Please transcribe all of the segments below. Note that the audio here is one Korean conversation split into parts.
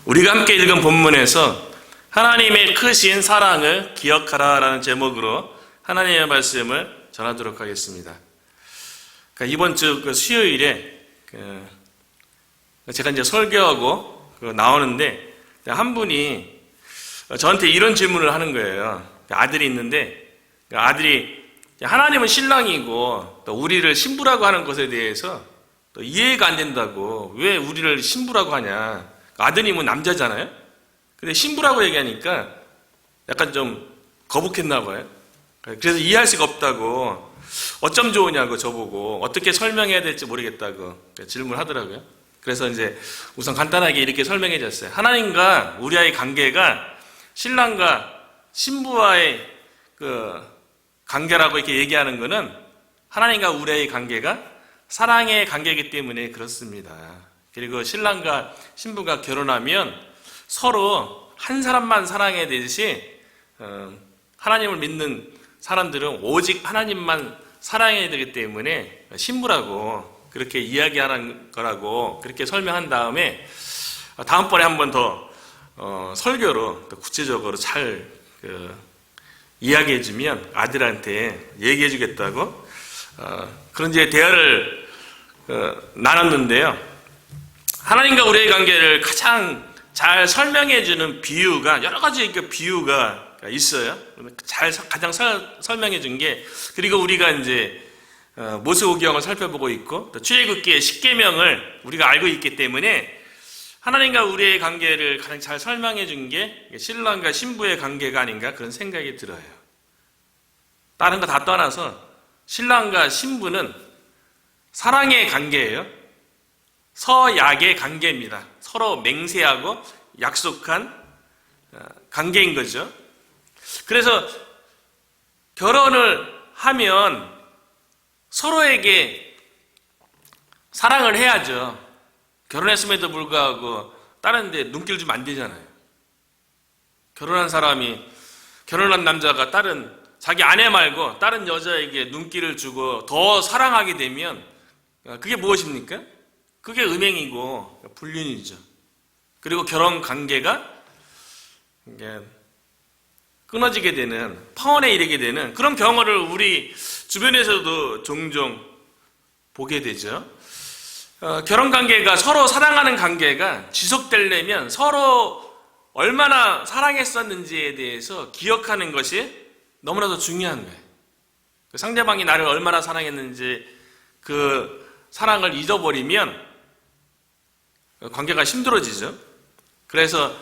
우리가 함께 읽은 본문에서 하나님의 크신 사랑을 기억하라라는 제목으로 하나님의 말씀을 전하도록 하겠습니다. 이번 주 수요일에 제가 이제 설교하고 나오는데 한 분이 저한테 이런 질문을 하는 거예요. 아들이 있는데 아들이 하나님은 신랑이고 또 우리를 신부라고 하는 것에 대해서 또 이해가 안 된다고, 왜 우리를 신부라고 하냐. 아드님은 남자잖아요. 근데 신부라고 얘기하니까 약간 좀 거북했나 봐요. 그래서 이해할 수가 없다고, 어쩜 좋으냐고 저보고 어떻게 설명해야 될지 모르겠다고 질문하더라고요. 그래서 이제 우선 간단하게 이렇게 설명해 줬어요. 하나님과 우리와의 관계가 신랑과 신부와의 관계라고 이렇게 얘기하는 것은 하나님과 우리와의 관계가 사랑의 관계이기 때문에 그렇습니다. 그리고 신랑과 신부가 결혼하면 서로 한 사람만 사랑해야 되듯이 하나님을 믿는 사람들은 오직 하나님만 사랑해야 되기 때문에 신부라고 그렇게 이야기하는 거라고 그렇게 설명한 다음에 다음번에 한 번 더 설교로 더 구체적으로 잘 이야기해주면 아들한테 얘기해주겠다고 그런 이제 대화를 나눴는데요. 하나님과 우리의 관계를 가장 잘 설명해주는 비유가, 여러 가지 비유가 있어요. 가장 설명해준 게, 그리고 우리가 이제 모세오경을 살펴보고 있고 또 출애굽기의 10계명을 우리가 알고 있기 때문에 하나님과 우리의 관계를 가장 잘 설명해준 게 신랑과 신부의 관계가 아닌가 그런 생각이 들어요. 다른 거 다 떠나서 신랑과 신부는 사랑의 관계예요. 서약의 관계입니다. 서로 맹세하고 약속한 관계인 거죠. 그래서 결혼을 하면 서로에게 사랑을 해야죠. 결혼했음에도 불구하고 다른 데 눈길 주면 안 되잖아요. 결혼한 남자가 자기 아내 말고 다른 여자에게 눈길을 주고 더 사랑하게 되면 그게 무엇입니까? 그게 음행이고 불륜이죠. 그리고 결혼 관계가 끊어지게 되는, 파혼에 이르게 되는 그런 경우를 우리 주변에서도 종종 보게 되죠. 결혼 관계가, 서로 사랑하는 관계가 지속되려면 서로 얼마나 사랑했었는지에 대해서 기억하는 것이 너무나도 중요한 거예요. 상대방이 나를 얼마나 사랑했는지 그 사랑을 잊어버리면 관계가 힘들어지죠. 그래서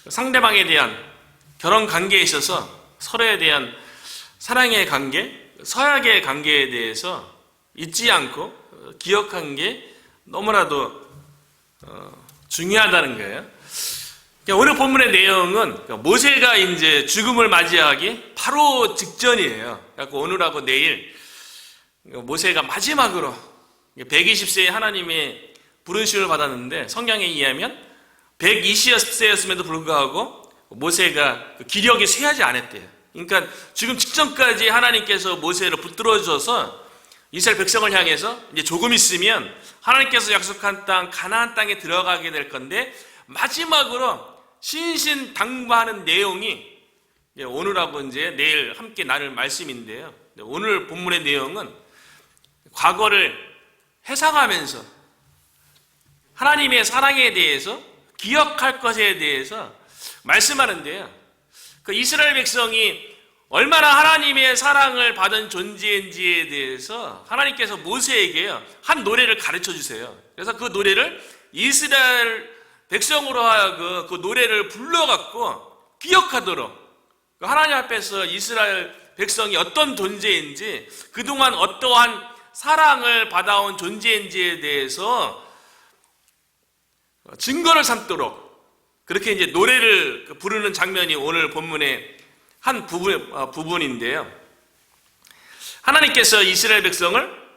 상대방에 대한 결혼 관계에 있어서 서로에 대한 사랑의 관계, 서약의 관계에 대해서 잊지 않고 기억한 게 너무나도 중요하다는 거예요. 오늘 본문의 내용은 모세가 이제 죽음을 맞이하기 바로 직전이에요. 그래서 오늘하고 내일 모세가 마지막으로 120세에 하나님의 부르심을 받았는데, 성경에 의하면 120세였음에도 불구하고 모세가 기력이 쇠하지 않았대요. 그러니까 죽음 직전까지 하나님께서 모세를 붙들어 주셔서 이스라엘 백성을 향해서 이제 조금 있으면 하나님께서 약속한 땅, 가나안 땅에 들어가게 될 건데, 마지막으로 신신당부하는 내용이 오늘하고 이제 내일 함께 나눌 말씀인데요. 오늘 본문의 내용은 과거를 회상하면서 하나님의 사랑에 대해서, 기억할 것에 대해서 말씀하는데요. 이스라엘 백성이 얼마나 하나님의 사랑을 받은 존재인지에 대해서 하나님께서 모세에게 한 노래를 가르쳐 주세요. 그래서 그 노래를 이스라엘 백성으로 하여금 그 노래를 불러갖고 기억하도록, 하나님 앞에서 이스라엘 백성이 어떤 존재인지, 그동안 어떠한 사랑을 받아온 존재인지에 대해서 증거를 삼도록 그렇게 이제 노래를 부르는 장면이 오늘 본문의 한 부분인데요. 하나님께서 이스라엘 백성을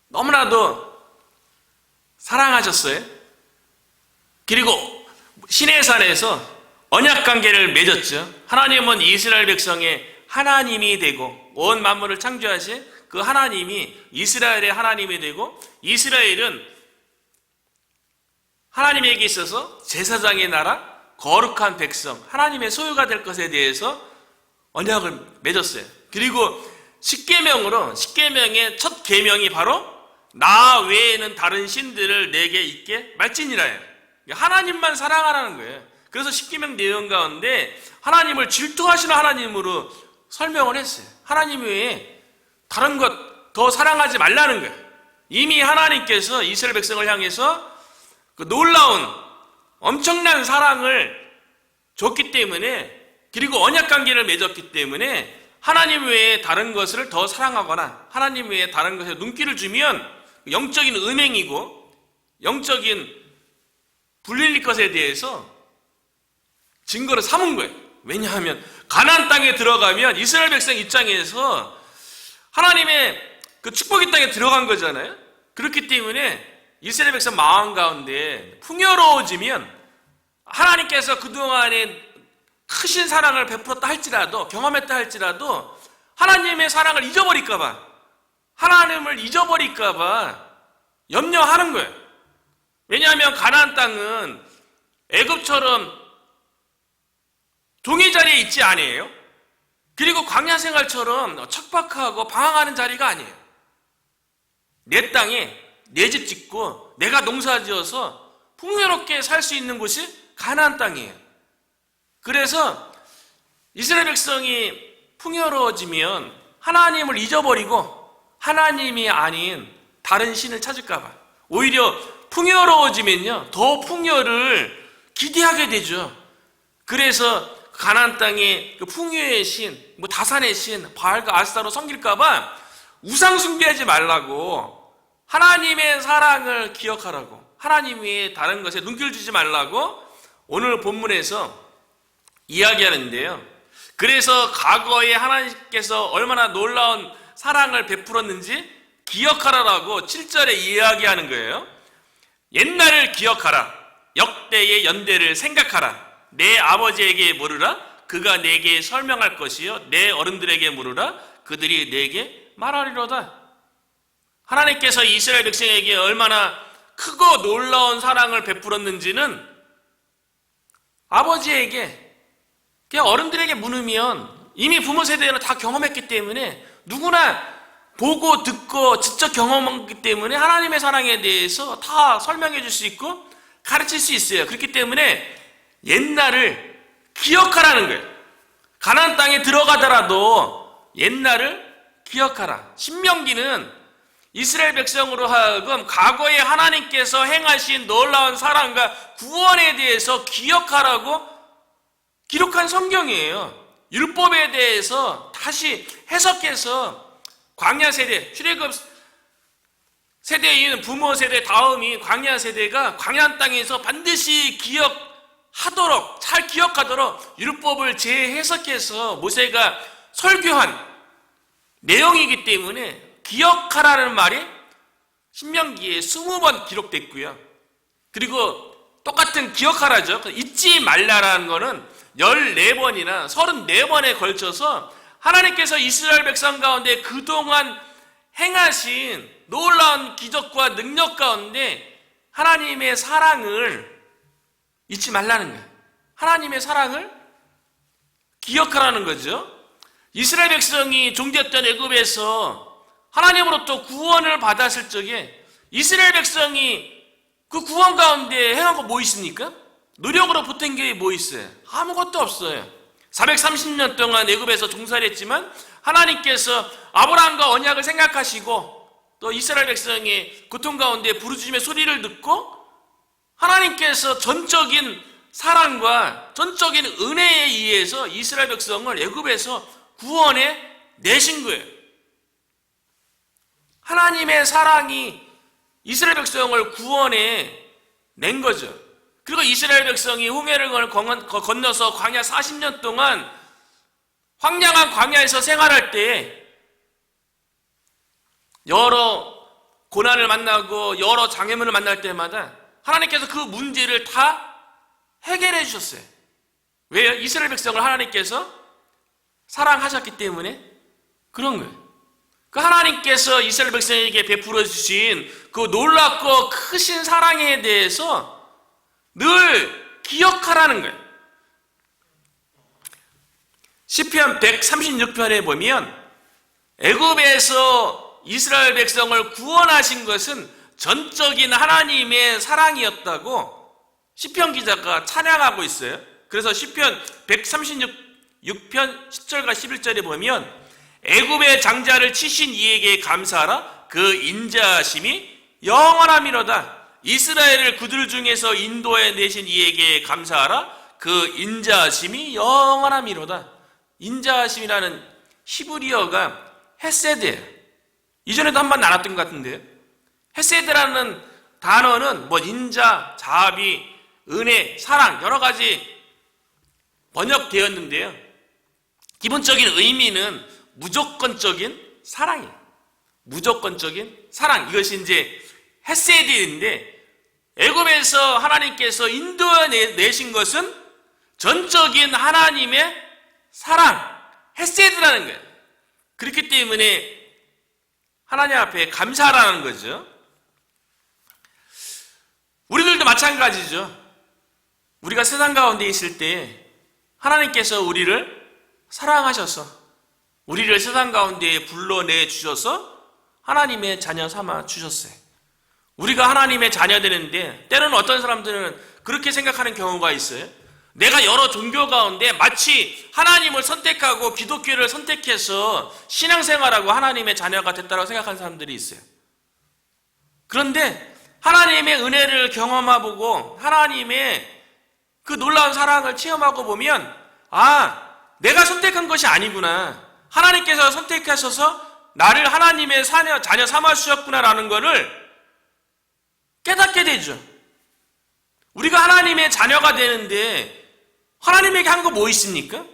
너무나도 사랑하셨어요. 그리고 시내산에서 언약 관계를 맺었죠. 하나님은 이스라엘 백성의 하나님이 되고 온 만물을 창조하신 그 하나님이 이스라엘의 하나님이 되고, 이스라엘은 하나님에게 있어서 제사장의 나라, 거룩한 백성, 하나님의 소유가 될 것에 대해서 언약을 맺었어요. 그리고 십계명의 첫 계명이 바로 나 외에는 다른 신들을 내게 있게 말지니라예요. 하나님만 사랑하라는 거예요. 그래서 십계명 내용 가운데 하나님을 질투하시는 하나님으로 설명을 했어요. 하나님 외에 다른 것 더 사랑하지 말라는 거예요. 이미 하나님께서 이스라엘 백성을 향해서 그 놀라운 엄청난 사랑을 줬기 때문에, 그리고 언약관계를 맺었기 때문에 하나님 외에 다른 것을 더 사랑하거나 하나님 외에 다른 것에 눈길을 주면 영적인 음행이고 영적인 불릴릴 것에 대해서 증거를 삼은 거예요. 왜냐하면 가나안 땅에 들어가면 이스라엘 백성 입장에서 하나님의 그 축복의 땅에 들어간 거잖아요. 그렇기 때문에 이스라엘 백성 마음 가운데 풍요로워지면 하나님께서 그동안에 크신 사랑을 베풀었다 할지라도, 경험했다 할지라도 하나님의 사랑을 잊어버릴까봐, 하나님을 잊어버릴까봐 염려하는 거예요. 왜냐하면 가나안 땅은 애굽처럼 종의 자리에 있지 아니에요. 그리고 광야 생활처럼 척박하고 방황하는 자리가 아니에요. 내 땅에 내 집 짓고 내가 농사 지어서 풍요롭게 살 수 있는 곳이 가나안 땅이에요. 그래서 이스라엘 백성이 풍요로워지면 하나님을 잊어버리고 하나님이 아닌 다른 신을 찾을까 봐, 오히려 풍요로워지면요 더 풍요를 기대하게 되죠. 그래서 가나안 땅에 그 풍요의 신, 뭐 다산의 신, 바알과 아스타로 섬길까 봐 우상 숭배하지 말라고, 하나님의 사랑을 기억하라고, 하나님 외에 다른 것에 눈길 주지 말라고 오늘 본문에서 이야기하는데요. 그래서 과거에 하나님께서 얼마나 놀라운 사랑을 베풀었는지 기억하라라고 7절에 이야기하는 거예요. 옛날을 기억하라. 역대의 연대를 생각하라. 내 아버지에게 물으라. 그가 내게 설명할 것이요. 내 어른들에게 물으라. 그들이 내게 말하리로다. 하나님께서 이스라엘 백성에게 얼마나 크고 놀라운 사랑을 베풀었는지는 아버지에게, 그냥 어른들에게 물으면 이미 부모 세대는 다 경험했기 때문에, 누구나 보고 듣고 직접 경험했기 때문에 하나님의 사랑에 대해서 다 설명해 줄 수 있고 가르칠 수 있어요. 그렇기 때문에 옛날을 기억하라는 거예요. 가나안 땅에 들어가더라도 옛날을 기억하라. 신명기는 이스라엘 백성으로 하여금 과거에 하나님께서 행하신 놀라운 사랑과 구원에 대해서 기억하라고 기록한 성경이에요. 율법에 대해서 다시 해석해서 광야 세대, 출애굽 세대인 부모 세대 다음이 광야 세대가 광야 땅에서 반드시 기억하도록, 잘 기억하도록 율법을 재해석해서 모세가 설교한 내용이기 때문에 기억하라는 말이 신명기에 20번 기록됐고요. 그리고 똑같은 기억하라죠. 잊지 말라라는 거는 14번이나 34번에 걸쳐서 하나님께서 이스라엘 백성 가운데 그동안 행하신 놀라운 기적과 능력 가운데 하나님의 사랑을 잊지 말라는 거예요. 하나님의 사랑을 기억하라는 거죠. 이스라엘 백성이 종되었던 애굽에서 하나님으로부터 구원을 받았을 적에 이스라엘 백성이 그 구원 가운데 행한 거 뭐 있습니까? 노력으로 보탠 게 뭐 있어요? 아무것도 없어요. 430년 동안 애굽에서 종살이 했지만 하나님께서 아브라함과 언약을 생각하시고 또 이스라엘 백성의 고통 가운데 부르짖음의 소리를 듣고 하나님께서 전적인 사랑과 전적인 은혜에 의해서 이스라엘 백성을 애굽에서 구원해 내신 거예요. 하나님의 사랑이 이스라엘 백성을 구원해 낸 거죠. 그리고 이스라엘 백성이 홍해를 건너서 광야 40년 동안 황량한 광야에서 생활할 때 여러 고난을 만나고 여러 장애물을 만날 때마다 하나님께서 그 문제를 다 해결해 주셨어요. 왜요? 이스라엘 백성을 하나님께서 사랑하셨기 때문에 그런 거예요. 그 하나님께서 이스라엘 백성에게 베풀어 주신 그 놀랍고 크신 사랑에 대해서 늘 기억하라는 거예요. 시편 136편에 보면 애굽에서 이스라엘 백성을 구원하신 것은 전적인 하나님의 사랑이었다고 시편 기자가 찬양하고 있어요. 그래서 시편 136편 10절과 11절에 보면 애굽의 장자를 치신 이에게 감사하라. 그 인자하심이 영원함이로다. 이스라엘을 그들 중에서 인도해 내신 이에게 감사하라. 그 인자하심이 영원함이로다. 인자하심이라는 히브리어가 헤세드예요. 이전에도 한번 나눴던 것 같은데요. 헤세드라는 단어는 인자, 자비, 은혜, 사랑 여러 가지 번역되었는데요. 기본적인 의미는 무조건적인 사랑이에요. 무조건적인 사랑. 이것이 이제 헤세드인데 애굽에서 하나님께서 인도해 내신 것은 전적인 하나님의 사랑, 헤세드라는 거예요. 그렇기 때문에 하나님 앞에 감사하라는 거죠. 우리들도 마찬가지죠. 우리가 세상 가운데 있을 때 하나님께서 우리를 사랑하셔서 우리를 세상 가운데 불러내 주셔서 하나님의 자녀 삼아 주셨어요. 우리가 하나님의 자녀 되는데 때로는 어떤 사람들은 그렇게 생각하는 경우가 있어요. 내가 여러 종교 가운데 마치 하나님을 선택하고 기독교를 선택해서 신앙생활하고 하나님의 자녀가 됐다고 생각하는 사람들이 있어요. 그런데 하나님의 은혜를 경험해보고 하나님의 그 놀라운 사랑을 체험하고 보면 내가 선택한 것이 아니구나. 하나님께서 선택하셔서 나를 하나님의 자녀 삼아주셨구나라는 것을 깨닫게 되죠. 우리가 하나님의 자녀가 되는데 하나님에게 한 거 뭐 있습니까?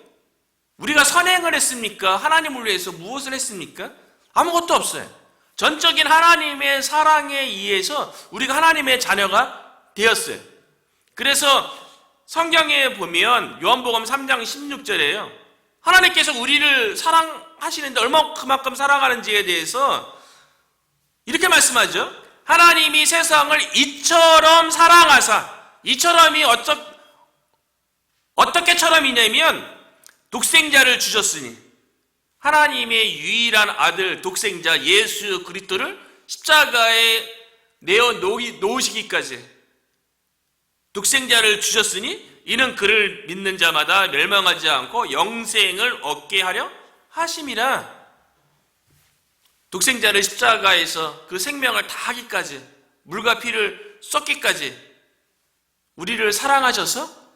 우리가 선행을 했습니까? 하나님을 위해서 무엇을 했습니까? 아무것도 없어요. 전적인 하나님의 사랑에 의해서 우리가 하나님의 자녀가 되었어요. 그래서 성경에 보면 요한복음 3장 16절에요. 하나님께서 우리를 사랑하시는데 얼마만큼 사랑하는지에 대해서 이렇게 말씀하죠. 하나님이 세상을 이처럼 사랑하사, 이처럼이 어떻게 처럼이냐면 독생자를 주셨으니 하나님의 유일한 아들 독생자 예수 그리스도를 십자가에 내어 놓으시기까지 독생자를 주셨으니 이는 그를 믿는 자마다 멸망하지 않고 영생을 얻게 하려 하심이라. 독생자를 십자가에서 그 생명을 다하기까지 물과 피를 쏟기까지 우리를 사랑하셔서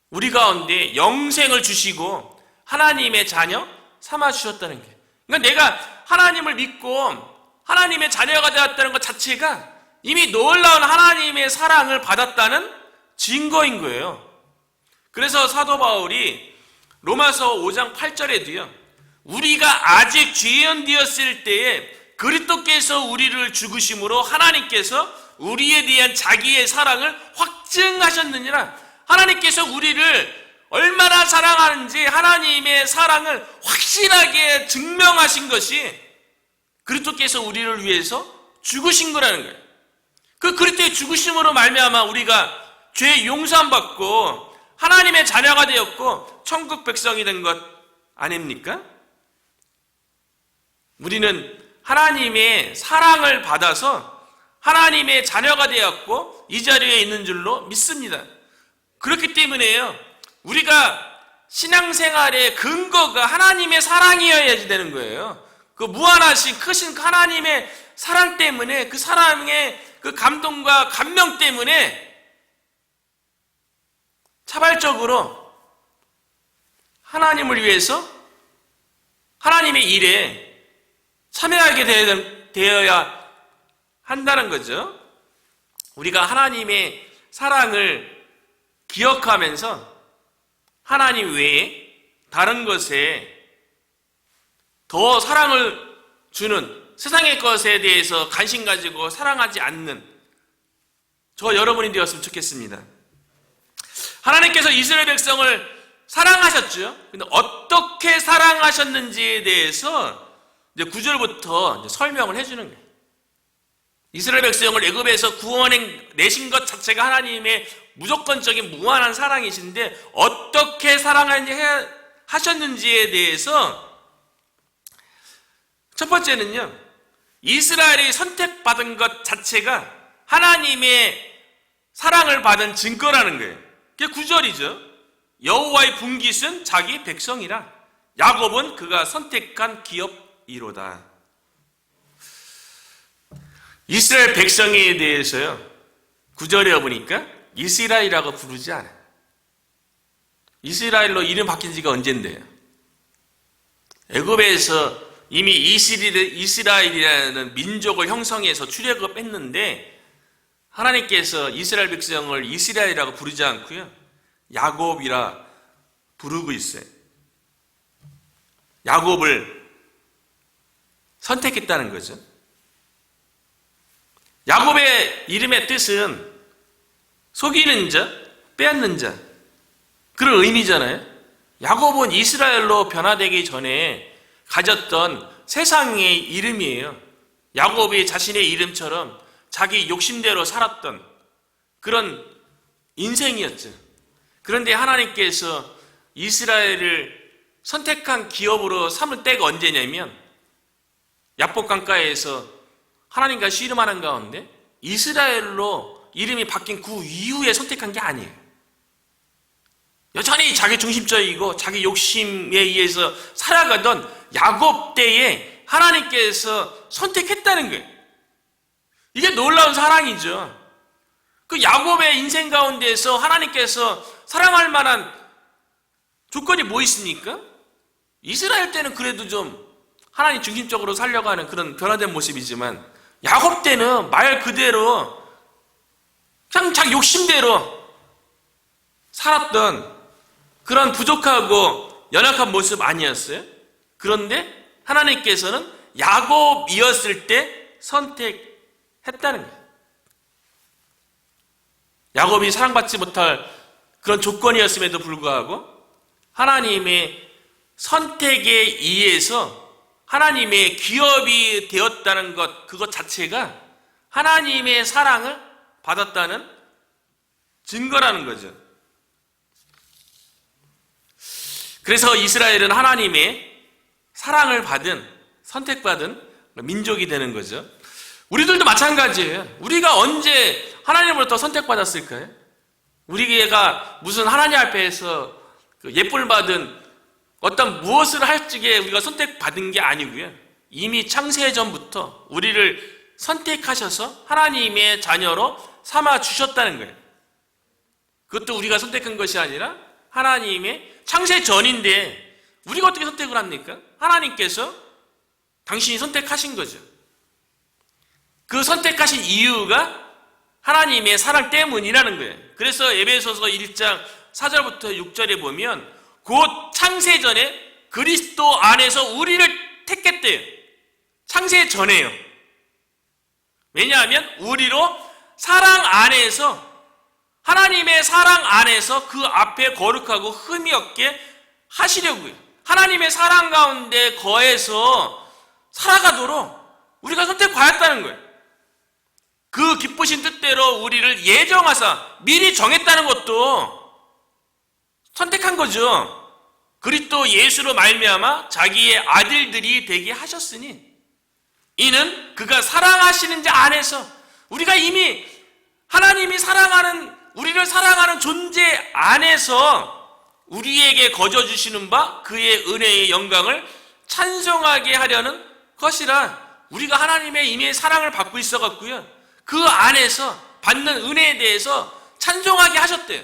우리 가운데 영생을 주시고 하나님의 자녀 삼아주셨다는 게, 그러니까 내가 하나님을 믿고 하나님의 자녀가 되었다는 것 자체가 이미 놀라운 하나님의 사랑을 받았다는 증거인 거예요. 그래서 사도 바울이 로마서 5장 8절에도요. 우리가 아직 죄인 되었을 때에 그리스도께서 우리를 죽으심으로 하나님께서 우리에 대한 자기의 사랑을 확증하셨느니라. 하나님께서 우리를 얼마나 사랑하는지 하나님의 사랑을 확실하게 증명하신 것이 그리스도께서 우리를 위해서 죽으신 거라는 거예요. 그 그리스도의 죽으심으로 말미암아 우리가 죄 용서함 받고 하나님의 자녀가 되었고 천국 백성이 된 것 아닙니까? 우리는 하나님의 사랑을 받아서 하나님의 자녀가 되었고 이 자리에 있는 줄로 믿습니다. 그렇기 때문에요. 우리가 신앙생활의 근거가 하나님의 사랑이어야지 되는 거예요. 그 무한하신 크신 하나님의 사랑 때문에, 그 사랑의 그 감동과 감명 때문에 자발적으로 하나님을 위해서 하나님의 일에 참여하게 되어야 한다는 거죠. 우리가 하나님의 사랑을 기억하면서 하나님 외에 다른 것에 더 사랑을 주는 세상의 것에 대해서 관심 가지고 사랑하지 않는 저 여러분이 되었으면 좋겠습니다. 하나님께서 이스라엘 백성을 사랑하셨죠. 근데 어떻게 사랑하셨는지에 대해서 이제 9절부터 설명을 해주는 거예요. 이스라엘 백성을 애굽에서 구원해 내신 것 자체가 하나님의 무조건적인 무한한 사랑이신데 어떻게 사랑하셨는지에 대해서 첫 번째는요, 이스라엘이 선택받은 것 자체가 하나님의 사랑을 받은 증거라는 거예요. 그게 9절이죠. 여호와의 분깃은 자기 백성이라 야곱은 그가 선택한 기업이로다. 이스라엘 백성에 대해서요, 9절에 보니까 이스라엘이라고 부르지 않아요. 이스라엘로 이름 바뀐 지가 언젠데요? 애굽에서 이미 이스라엘이라는 민족을 형성해서 출애굽했는데 하나님께서 이스라엘 백성을 이스라엘이라고 부르지 않고요, 야곱이라 부르고 있어요. 야곱을 선택했다는 거죠. 야곱의 이름의 뜻은 속이는 자, 빼앗는 자, 그런 의미잖아요. 야곱은 이스라엘로 변화되기 전에 가졌던 세상의 이름이에요. 야곱이 자신의 이름처럼 자기 욕심대로 살았던 그런 인생이었죠. 그런데 하나님께서 이스라엘을 선택한 기업으로 삼을 때가 언제냐면 야복 강가에서 하나님과 씨름하는 가운데 이스라엘로 이름이 바뀐 그 이후에 선택한 게 아니에요. 여전히 자기 중심적이고 자기 욕심에 의해서 살아가던 야곱 때에 하나님께서 선택했다는 거예요. 이게 놀라운 사랑이죠. 그 야곱의 인생 가운데서 하나님께서 사랑할 만한 조건이 뭐 있습니까? 이스라엘 때는 그래도 좀 하나님 중심적으로 살려가는 그런 변화된 모습이지만 야곱 때는 말 그대로 그냥 자기 욕심대로 살았던 그런 부족하고 연약한 모습 아니었어요? 그런데 하나님께서는 야곱이었을 때 선택했다는 거예요. 야곱이 사랑받지 못할 그런 조건이었음에도 불구하고 하나님의 선택에 의해서 하나님의 기업이 되었다는 것, 그것 자체가 하나님의 사랑을 받았다는 증거라는 거죠. 그래서 이스라엘은 하나님의 사랑을 받은, 선택받은 민족이 되는 거죠. 우리들도 마찬가지예요. 우리가 언제 하나님으로부터 선택받았을까요? 우리가 무슨 하나님 앞에서 예쁨을 받은 어떤 무엇을 할 적에 우리가 선택받은 게 아니고요. 이미 창세전부터 우리를 선택하셔서 하나님의 자녀로 삼아 주셨다는 거예요. 그것도 우리가 선택한 것이 아니라 하나님의 창세전인데 우리가 어떻게 선택을 합니까? 하나님께서 당신이 선택하신 거죠. 그 선택하신 이유가 하나님의 사랑 때문이라는 거예요. 그래서 에베소서 1장 4절부터 6절에 보면 곧 창세전에 그리스도 안에서 우리를 택했대요. 창세전에요. 왜냐하면 우리로 사랑 안에서, 하나님의 사랑 안에서 그 앞에 거룩하고 흠이 없게 하시려고요. 하나님의 사랑 가운데 거해서 살아가도록 우리가 선택받았다는 거예요. 그 기쁘신 뜻대로 우리를 예정하사 미리 정했다는 것도 선택한 거죠. 그리스도 예수로 말미암아 자기의 아들들이 되게 하셨으니 이는 그가 사랑하시는 자 안에서 우리가 이미 하나님이 사랑하는, 우리를 사랑하는 존재 안에서 우리에게 거저 주시는 바 그의 은혜의 영광을 찬송하게 하려는 것이라, 우리가 하나님의 이미 사랑을 받고 있어갖고요, 그 안에서 받는 은혜에 대해서 찬송하게 하셨대요.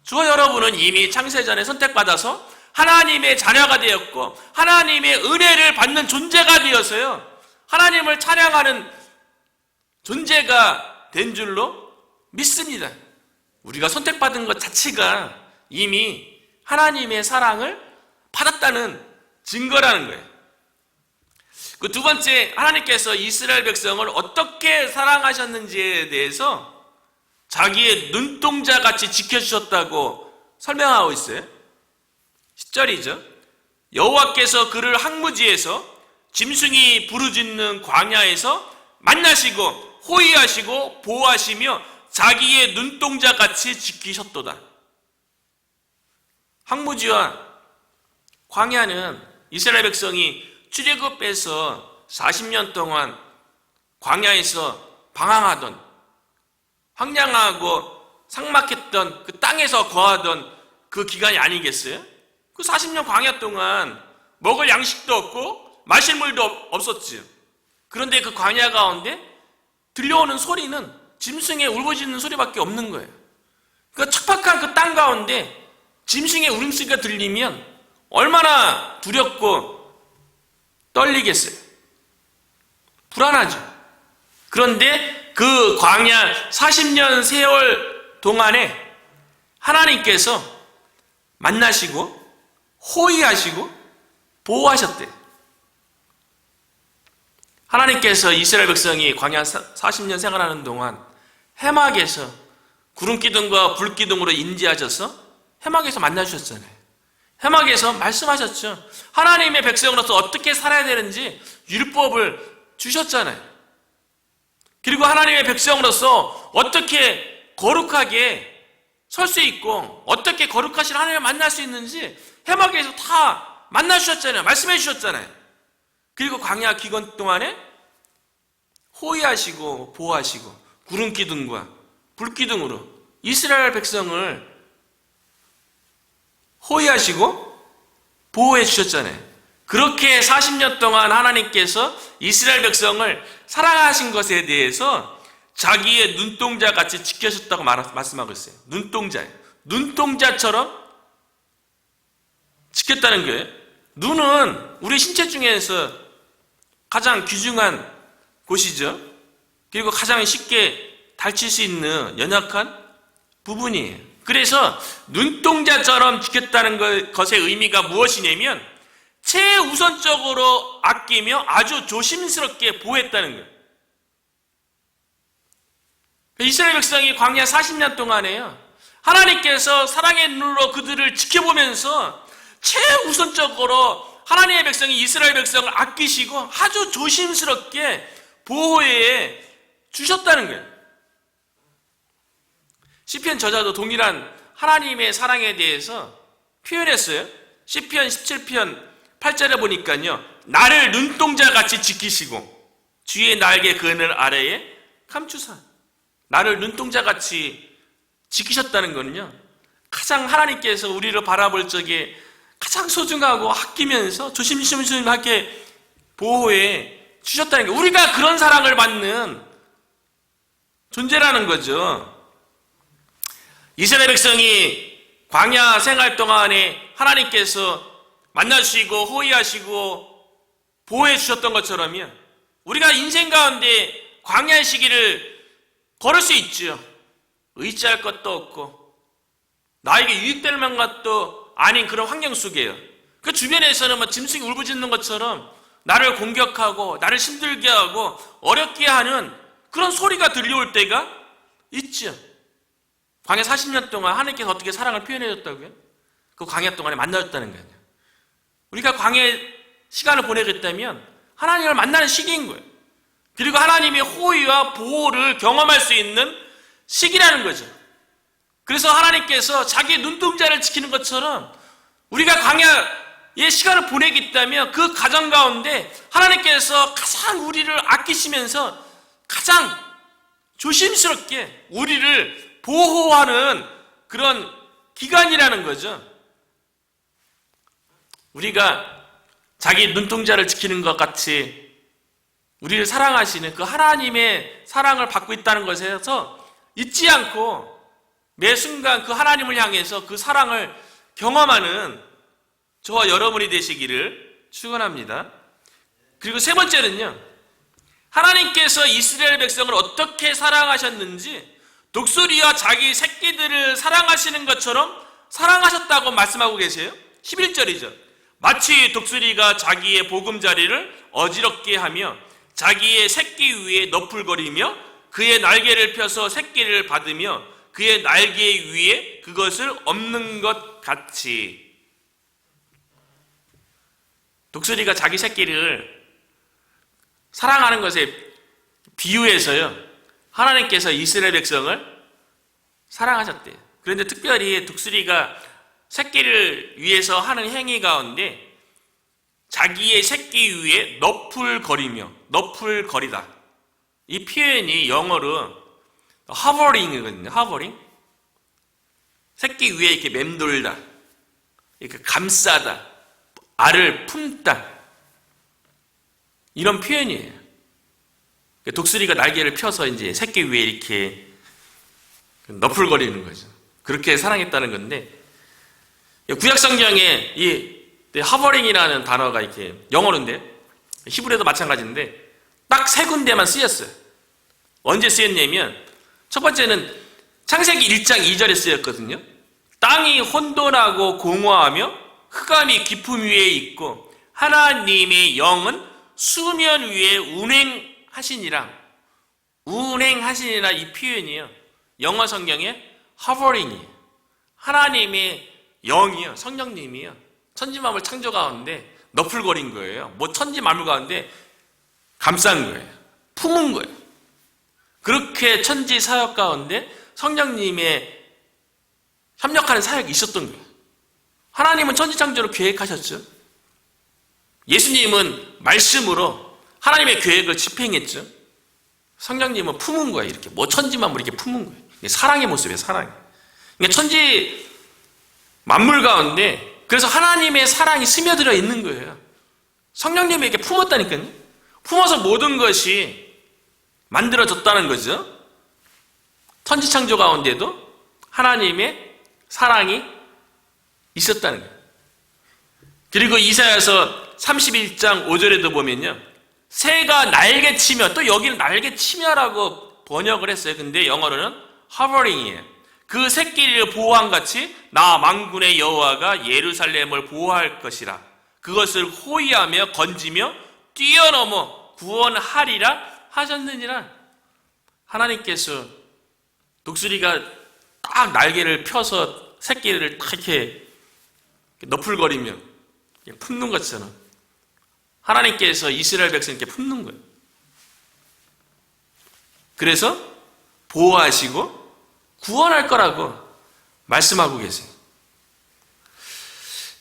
저와 여러분은 이미 창세전에 선택받아서 하나님의 자녀가 되었고 하나님의 은혜를 받는 존재가 되어서요, 하나님을 찬양하는 존재가 된 줄로 믿습니다. 우리가 선택받은 것 자체가 이미 하나님의 사랑을 받았다는 증거라는 거예요. 그 두 번째, 하나님께서 이스라엘 백성을 어떻게 사랑하셨는지에 대해서 자기의 눈동자같이 지켜주셨다고 설명하고 있어요. 10절이죠. 여호와께서 그를 항무지에서 짐승이 부르짖는 광야에서 만나시고 호위하시고 보호하시며 자기의 눈동자같이 지키셨도다. 황무지와 광야는 이스라엘 백성이 출애굽해서 40년 동안 광야에서 방황하던, 황량하고 삭막했던 그 땅에서 거하던 그 기간이 아니겠어요? 그 40년 광야 동안 먹을 양식도 없고 마실 물도 없었지요. 그런데 그 광야 가운데 들려오는 소리는 짐승의 울부짖는 소리밖에 없는 거예요. 그 척박한 그 땅 가운데 짐승의 울음소리가 들리면 얼마나 두렵고 떨리겠어요. 불안하죠. 그런데 그 광야 40년 세월 동안에 하나님께서 만나시고 호위하시고 보호하셨대요. 하나님께서 이스라엘 백성이 광야 40년 생활하는 동안 해막에서 구름기둥과 불기둥으로 인지하셔서 해막에서 만나주셨잖아요. 해막에서 말씀하셨죠. 하나님의 백성으로서 어떻게 살아야 되는지 율법을 주셨잖아요. 그리고 하나님의 백성으로서 어떻게 거룩하게 설 수 있고 어떻게 거룩하신 하나님을 만날 수 있는지 해막에서 다 만나주셨잖아요. 말씀해 주셨잖아요. 그리고 광야 기간 동안에 호위하시고 보호하시고 구름기둥과 불기둥으로 이스라엘 백성을 호위하시고 보호해 주셨잖아요. 그렇게 40년 동안 하나님께서 이스라엘 백성을 사랑하신 것에 대해서 자기의 눈동자같이 지켜줬다고 말씀하고 있어요. 눈동자예요. 눈동자처럼 지켰다는 거예요. 눈은 우리 신체 중에서 가장 귀중한 곳이죠. 그리고 가장 쉽게 다칠 수 있는 연약한 부분이에요. 그래서 눈동자처럼 지켰다는 것의 의미가 무엇이냐면 최우선적으로 아끼며 아주 조심스럽게 보호했다는 거예요. 이스라엘 백성이 광야 40년 동안에요, 하나님께서 사랑의 눈으로 그들을 지켜보면서 최우선적으로 하나님의 백성이 이스라엘 백성을 아끼시고 아주 조심스럽게 보호해 주셨다는 거예요. 시편 저자도 동일한 하나님의 사랑에 대해서 표현했어요. 시편 17편 8절에 보니까요, 나를 눈동자같이 지키시고 주의 날개 그늘 아래에 감추사. 나를 눈동자같이 지키셨다는 거는요, 가장 하나님께서 우리를 바라볼 적에 가장 소중하고 아끼면서 조심스럽게 보호해 주셨다는 게, 우리가 그런 사랑을 받는 존재라는 거죠. 이스라엘 백성이 광야 생활 동안에 하나님께서 만나주시고 호위하시고 보호해 주셨던 것처럼요, 우리가 인생 가운데 광야의 시기를 걸을 수 있죠. 의지할 것도 없고 나에게 유익될 것도 아닌 그런 환경 속이에요. 그 주변에서는 짐승이 울부짖는 것처럼 나를 공격하고 나를 힘들게 하고 어렵게 하는 그런 소리가 들려올 때가 있죠. 광야 40년 동안 하나님께서 어떻게 사랑을 표현해줬다고요? 그 광야 동안에 만나줬다는 거예요. 우리가 광야의 시간을 보내겠다면 하나님을 만나는 시기인 거예요. 그리고 하나님의 호의와 보호를 경험할 수 있는 시기라는 거죠. 그래서 하나님께서 자기 눈동자를 지키는 것처럼 우리가 광야의 시간을 보내겠다면 그 가정 가운데 하나님께서 가장 우리를 아끼시면서 가장 조심스럽게 우리를 보호하는 그런 기간이라는 거죠. 우리가 자기 눈동자를 지키는 것 같이 우리를 사랑하시는 그 하나님의 사랑을 받고 있다는 것에서 잊지 않고 매 순간 그 하나님을 향해서 그 사랑을 경험하는 저와 여러분이 되시기를 축원합니다. 그리고 세 번째는요, 하나님께서 이스라엘 백성을 어떻게 사랑하셨는지 독수리와 자기 새끼들을 사랑하시는 것처럼 사랑하셨다고 말씀하고 계세요. 11절이죠. 마치 독수리가 자기의 보금자리를 어지럽게 하며 자기의 새끼 위에 너풀거리며 그의 날개를 펴서 새끼를 받으며 그의 날개 위에 그것을 엎는 것 같이. 독수리가 자기 새끼를 사랑하는 것에 비유해서요, 하나님께서 이스라엘 백성을 사랑하셨대요. 그런데 특별히 독수리가 새끼를 위해서 하는 행위 가운데 자기의 새끼 위에 너풀거리다. 이 표현이 영어로 hovering이거든요. hovering. 새끼 위에 이렇게 맴돌다, 이렇게 감싸다, 알을 품다. 이런 표현이에요. 독수리가 날개를 펴서 이제 새끼 위에 이렇게 너풀거리는 거죠. 그렇게 사랑했다는 건데, 구약 성경에 이 하버링이라는 단어가 이렇게 영어로인데, 히브리어도 마찬가지인데, 딱 세 군데만 쓰였어요. 언제 쓰였냐면, 첫 번째는 창세기 1장 2절에 쓰였거든요. 땅이 혼돈하고 공허하며 흑암이 깊음 위에 있고 하나님의 영은 수면 위에 운행하시니라. 운행하시니라 이 표현이요. 영어 성경에 hovering이에요. 하나님의 영이요. 성령님이요. 천지만물 창조 가운데 너풀거린 거예요. 뭐 천지만물 가운데 감싼 거예요. 품은 거예요. 그렇게 천지 사역 가운데 성령님의 협력하는 사역이 있었던 거예요. 하나님은 천지창조를 계획하셨죠. 예수님은 말씀으로 하나님의 계획을 집행했죠. 성령님은 품은 거예요. 이렇게 뭐 천지만물 이렇게 품은 거예요. 사랑의 모습이에요. 사랑이. 그러니까 천지 만물 가운데 그래서 하나님의 사랑이 스며들어 있는 거예요. 성령님에게 품었다니까요. 품어서 모든 것이 만들어졌다는 거죠. 천지창조 가운데도 하나님의 사랑이 있었다는 거예요. 그리고 이사야서 31장 5절에도 보면요. 새가 날개치며, 또 여기는 날개치며라고 번역을 했어요. 근데 영어로는 hovering이에요. 그 새끼를 보호한 같이 나 만군의 여호와가 예루살렘을 보호할 것이라. 그것을 호위하며 건지며 뛰어넘어 구원하리라 하셨느니라. 하나님께서 독수리가 딱 날개를 펴서 새끼를 딱 이렇게 너풀거리며 품는 것처럼 하나님께서 이스라엘 백성에게 품는 거예요. 그래서 보호하시고 구원할 거라고 말씀하고 계세요.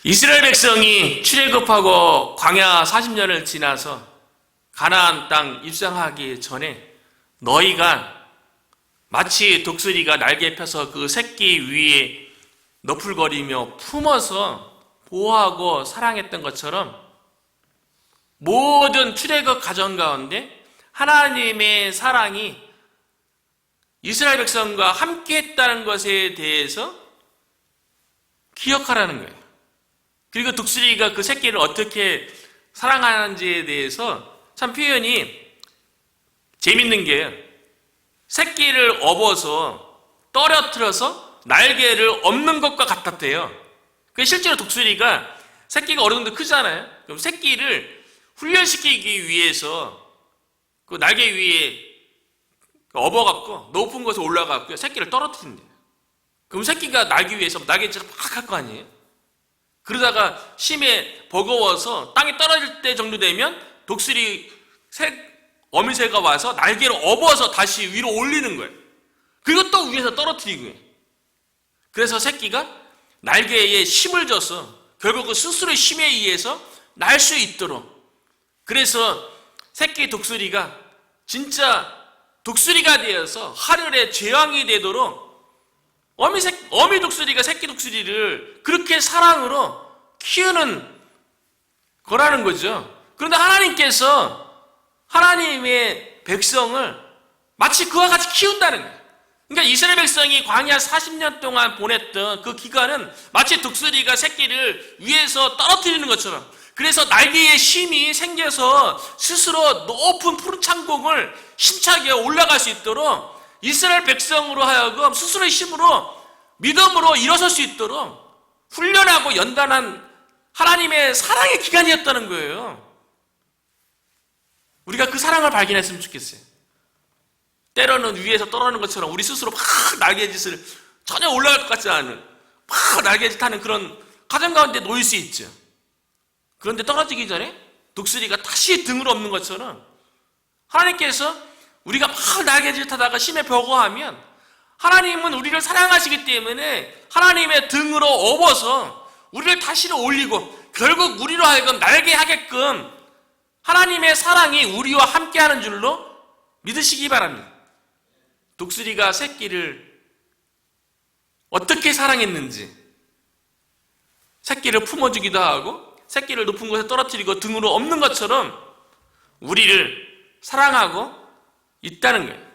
이스라엘 백성이 출애굽하고 광야 40년을 지나서 가나안 땅 입성하기 전에 너희가 마치 독수리가 날개 펴서 그 새끼 위에 너풀거리며 품어서 보호하고 사랑했던 것처럼 모든 출애굽 과정 가운데 하나님의 사랑이 이스라엘 백성과 함께 했다는 것에 대해서 기억하라는 거예요. 그리고 독수리가 그 새끼를 어떻게 사랑하는지에 대해서 참 표현이 재밌는 게요. 새끼를 업어서 떨어뜨려서 날개를 엎는 것과 같았대요. 실제로 독수리가 새끼가 어느 정도 크잖아요. 그럼 새끼를 훈련시키기 위해서 그 날개 위에 업어갖고 높은 곳에 올라가고 새끼를 떨어뜨린대요. 그럼 새끼가 날기 위해서 날개질을 막 할 거 아니에요. 그러다가 심해 버거워서 땅에 떨어질 때 정도 되면 독수리 어미새가 와서 날개를 업어서 다시 위로 올리는 거예요. 그리고 또 위에서 떨어뜨리고. 그래서 새끼가 날개에 힘을 줘서 결국 그 스스로의 힘에 의해서 날 수 있도록. 그래서 새끼 독수리가 진짜 독수리가 되어서 하늘의 제왕이 되도록 어미 독수리가 새끼 독수리를 그렇게 사랑으로 키우는 거라는 거죠. 그런데 하나님께서 하나님의 백성을 마치 그와 같이 키운다는 거예요. 그러니까 이스라엘 백성이 광야 40년 동안 보냈던 그 기간은 마치 독수리가 새끼를 위에서 떨어뜨리는 것처럼, 그래서 날개에 힘이 생겨서 스스로 높은 푸른 창공을 힘차게 올라갈 수 있도록 이스라엘 백성으로 하여금 스스로의 힘으로 믿음으로 일어설 수 있도록 훈련하고 연단한 하나님의 사랑의 기간이었다는 거예요. 우리가 그 사랑을 발견했으면 좋겠어요. 때로는 위에서 떨어지는 것처럼 우리 스스로 막 날개짓을 전혀 올라갈 것 같지 않은 막 날개짓 하는 그런 가정 가운데 놓일 수 있죠. 그런데 떨어지기 전에 독수리가 다시 등을 엎는 것처럼 하나님께서 우리가 막 날개짓 하다가 심해 버거하면 하나님은 우리를 사랑하시기 때문에 하나님의 등으로 업어서 우리를 다시 올리고 결국 우리로 하여금 날게 하게끔 하나님의 사랑이 우리와 함께하는 줄로 믿으시기 바랍니다. 독수리가 새끼를 어떻게 사랑했는지, 새끼를 품어주기도 하고 새끼를 높은 곳에 떨어뜨리고 등으로 업는 것처럼 우리를 사랑하고 있다는 거예요.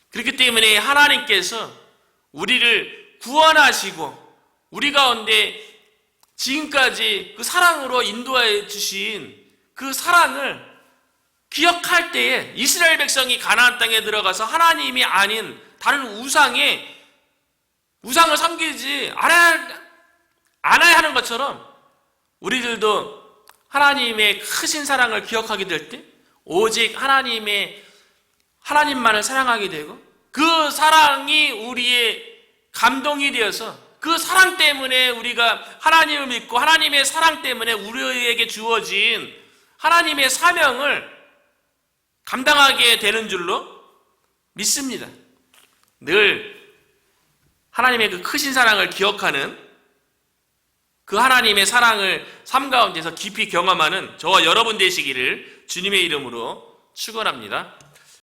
그렇기 때문에 하나님께서 우리를 구원하시고 우리 가운데 지금까지 그 사랑으로 인도해 주신 그 사랑을 기억할 때에 이스라엘 백성이 가나안 땅에 들어가서 하나님이 아닌 다른 우상을 섬기지 않아야 하는 것처럼 우리들도 하나님의 크신 사랑을 기억하게 될 때 오직 하나님만을 사랑하게 되고 그 사랑이 우리의 감동이 되어서 그 사랑 때문에 우리가 하나님을 믿고 하나님의 사랑 때문에 우리에게 주어진 하나님의 사명을 감당하게 되는 줄로 믿습니다. 늘 하나님의 그 크신 사랑을 기억하는 그 하나님의 사랑을 삶 가운데서 깊이 경험하는 저와 여러분 되시기를 주님의 이름으로 축원합니다.